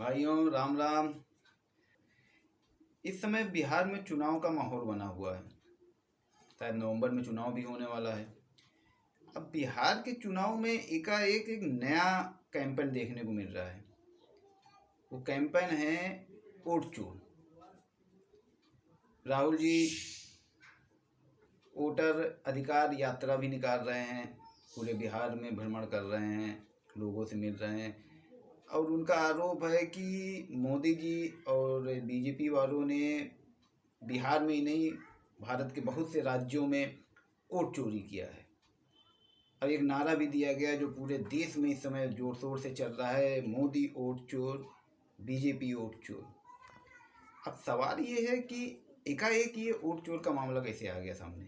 भाइयों राम राम। इस समय बिहार में चुनाव का माहौल बना हुआ है। शायद नवंबर में चुनाव भी होने वाला है। अब बिहार के चुनाव में एकाएक एक नया कैंपेन देखने को मिल रहा है। वो कैंपेन है वोट चोर। राहुल जी वोटर अधिकार यात्रा भी निकाल रहे हैं, पूरे बिहार में भ्रमण कर रहे हैं, लोगों से मिल रहे हैं। और उनका आरोप है कि मोदी जी और बीजेपी वालों ने बिहार में ही नहीं, भारत के बहुत से राज्यों में वोट चोरी किया है। और एक नारा भी दिया गया जो पूरे देश में इस समय जोर शोर से चल रहा है, मोदी वोट चोर, बीजेपी वोट चोर। अब सवाल ये है कि एकाएक ये वोट चोर का मामला कैसे आ गया सामने।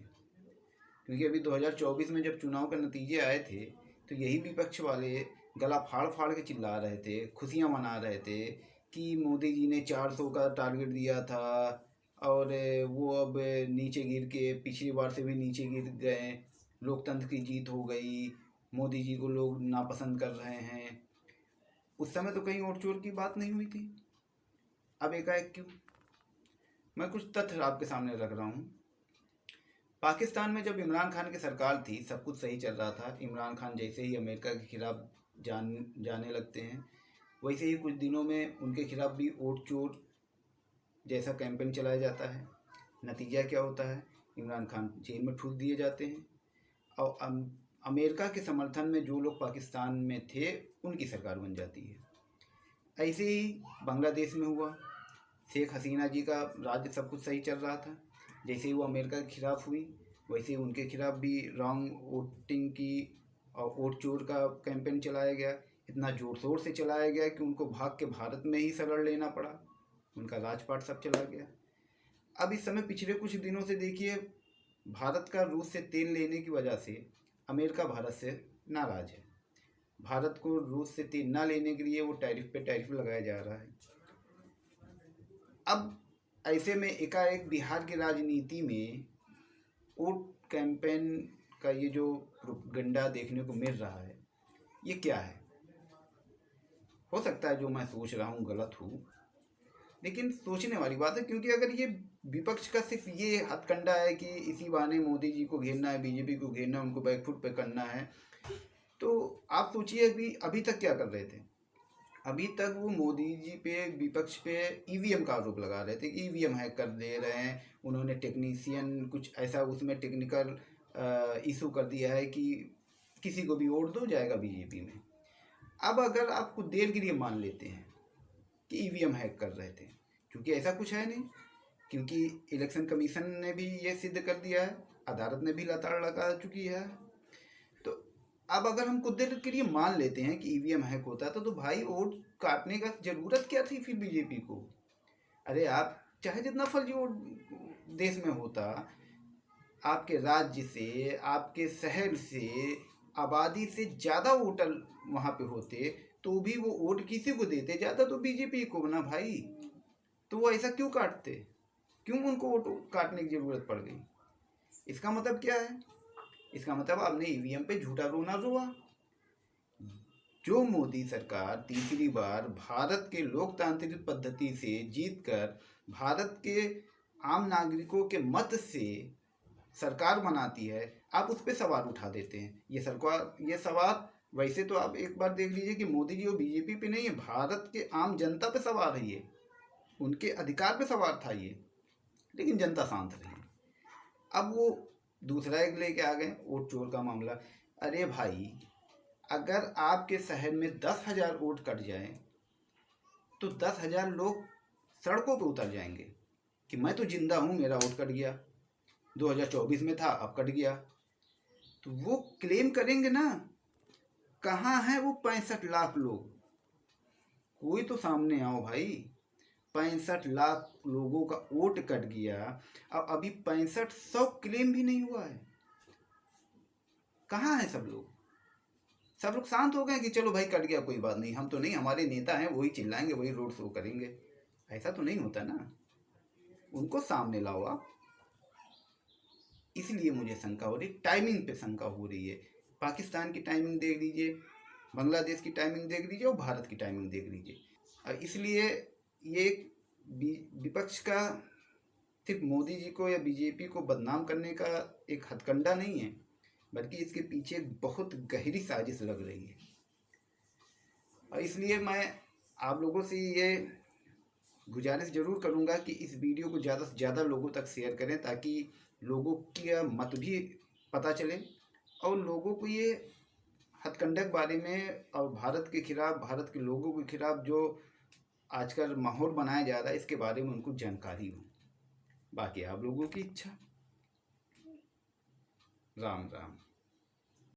क्योंकि अभी 2024 में जब चुनाव के नतीजे आए थे तो यही विपक्ष वाले गला फाड़ फाड़ के चिल्ला रहे थे, खुशियां मना रहे थे कि मोदी जी ने 400 का टारगेट दिया था और वो अब नीचे गिर के पिछली बार से भी नीचे गिर गए, लोकतंत्र की जीत हो गई, मोदी जी को लोग नापसंद कर रहे हैं। उस समय तो कहीं वोट चोर की बात नहीं हुई थी, अब एकाएक क्यों? मैं कुछ तथ्य आपके सामने रख रहा हूँ। पाकिस्तान में जब इमरान खान की सरकार थी सब कुछ सही चल रहा था। इमरान खान जैसे ही अमेरिका के खिलाफ जाने लगते हैं वैसे ही कुछ दिनों में उनके खिलाफ भी वोट चोर जैसा कैंपेन चलाया जाता है। नतीजा क्या होता है? इमरान खान जेल में ठूस दिए जाते हैं और अमेरिका के समर्थन में जो लोग पाकिस्तान में थे उनकी सरकार बन जाती है। ऐसे ही बांग्लादेश में हुआ। शेख हसीना जी का राज्य सब कुछ सही चल रहा था, जैसे ही वो अमेरिका के खिलाफ हुई वैसे ही उनके खिलाफ भी रॉन्ग वोटिंग की और वोट चोर का कैंपेन चलाया गया। इतना ज़ोर शोर से चलाया गया कि उनको भाग के भारत में ही शरण लेना पड़ा, उनका राजपाट सब चला गया। अब इस समय पिछले कुछ दिनों से देखिए, भारत का रूस से तेल लेने की वजह से अमेरिका भारत से नाराज़ है। भारत को रूस से तेल ना लेने के लिए वो टैरिफ पे टैरिफ लगाया जा रहा है। अब ऐसे में एकाएक बिहार की राजनीति में वोट कैंपेन का ये जो प्रोपेगेंडा देखने को मिल रहा है, ये क्या है? हो सकता है जो मैं सोच रहा हूँ गलत हूँ, लेकिन सोचने वाली बात है। क्योंकि अगर ये विपक्ष का सिर्फ ये हथकंडा है कि इसी बहाने मोदी जी को घेरना है, बीजेपी को घेरना है, उनको बैकफुट पे करना है, तो आप सोचिए अभी तक क्या कर रहे थे। अभी तक वो मोदी जी पे, विपक्ष पे ईवीएम का आरोप लगा रहे थे कि ईवीएम हैक कर दे रहे हैं। उन्होंने टेक्नीशियन कुछ ऐसा उसमें टेक्निकल इशू कर दिया है कि किसी को भी वोट दो जाएगा बीजेपी में। अब अगर आप कुछ देर के लिए मान लेते हैं कि ईवीएम हैक कर रहे थे, क्योंकि ऐसा कुछ है नहीं, क्योंकि इलेक्शन कमीशन ने भी ये सिद्ध कर दिया है, अदालत ने भी लताड़ लगा चुकी है। तो अब अगर हम कुछ देर के लिए मान लेते हैं कि ईवीएम हैक होता तो भाई वोट काटने का जरूरत क्या थी फिर बीजेपी को? अरे आप चाहे जितना फर्जी वोट देश में होता, आपके राज्य से, आपके शहर से, आबादी से ज़्यादा वोटर वहाँ पे होते तो भी वो वोट किसी को देते, ज़्यादा तो बीजेपी को ना भाई। तो वो ऐसा क्यों काटते? क्यों उनको वोट काटने की ज़रूरत पड़ गई? इसका मतलब क्या है? इसका मतलब आपने ईवीएम पे झूठा रोना रोआ। जो मोदी सरकार तीसरी बार भारत के लोकतांत्रिक पद्धति से जीतकर भारत के आम नागरिकों के मत से सरकार बनाती है, आप उस पर सवाल उठा देते हैं। ये सवाल वैसे तो आप एक बार देख लीजिए कि मोदी जी और बीजेपी पे नहीं है, भारत के आम जनता पे सवाल है, ये उनके अधिकार पे सवाल था ये, लेकिन जनता शांत रही। अब वो दूसरा एक लेके आ गए, वोट चोर का मामला। अरे भाई, अगर आपके शहर में 10,000 वोट कट जाए तो 10,000 लोग सड़कों पर उतर जाएंगे कि मैं तो जिंदा हूँ, मेरा वोट कट गया, 2024 में था अब कट गया। तो वो क्लेम करेंगे ना। कहाँ हैं वो 65 लाख लोग? कोई तो सामने आओ भाई। 65 लाख लोगों का वोट कट गया, अब अभी 6500 क्लेम भी नहीं हुआ है। कहाँ है सब लोग? सब लोग शांत हो गए कि चलो भाई कट गया, कोई बात नहीं, हम तो नहीं, हमारे नेता हैं, वही चिल्लाएंगे, वही रोड शो करेंगे। ऐसा तो नहीं होता ना, उनको सामने लाओ आप। इसलिए मुझे शंका हो रही, टाइमिंग पे शंका हो रही है। पाकिस्तान की टाइमिंग देख लीजिए, बांग्लादेश की टाइमिंग देख लीजिए और भारत की टाइमिंग देख लीजिए। और इसलिए ये विपक्ष का सिर्फ मोदी जी को या बीजेपी को बदनाम करने का एक हथकंडा नहीं है, बल्कि इसके पीछे एक बहुत गहरी साजिश लग रही है। और इसलिए मैं आप लोगों से ये गुजारिश ज़रूर करूँगा कि इस वीडियो को ज़्यादा से ज़्यादा लोगों तक शेयर करें, ताकि लोगों की मत भी पता चले और लोगों को ये हथकंडे के बारे में और भारत के खिलाफ, भारत के लोगों के खिलाफ जो आजकल माहौल बनाया जा रहा है, इसके बारे में उनको जानकारी हो। बाकी आप लोगों की इच्छा। राम राम।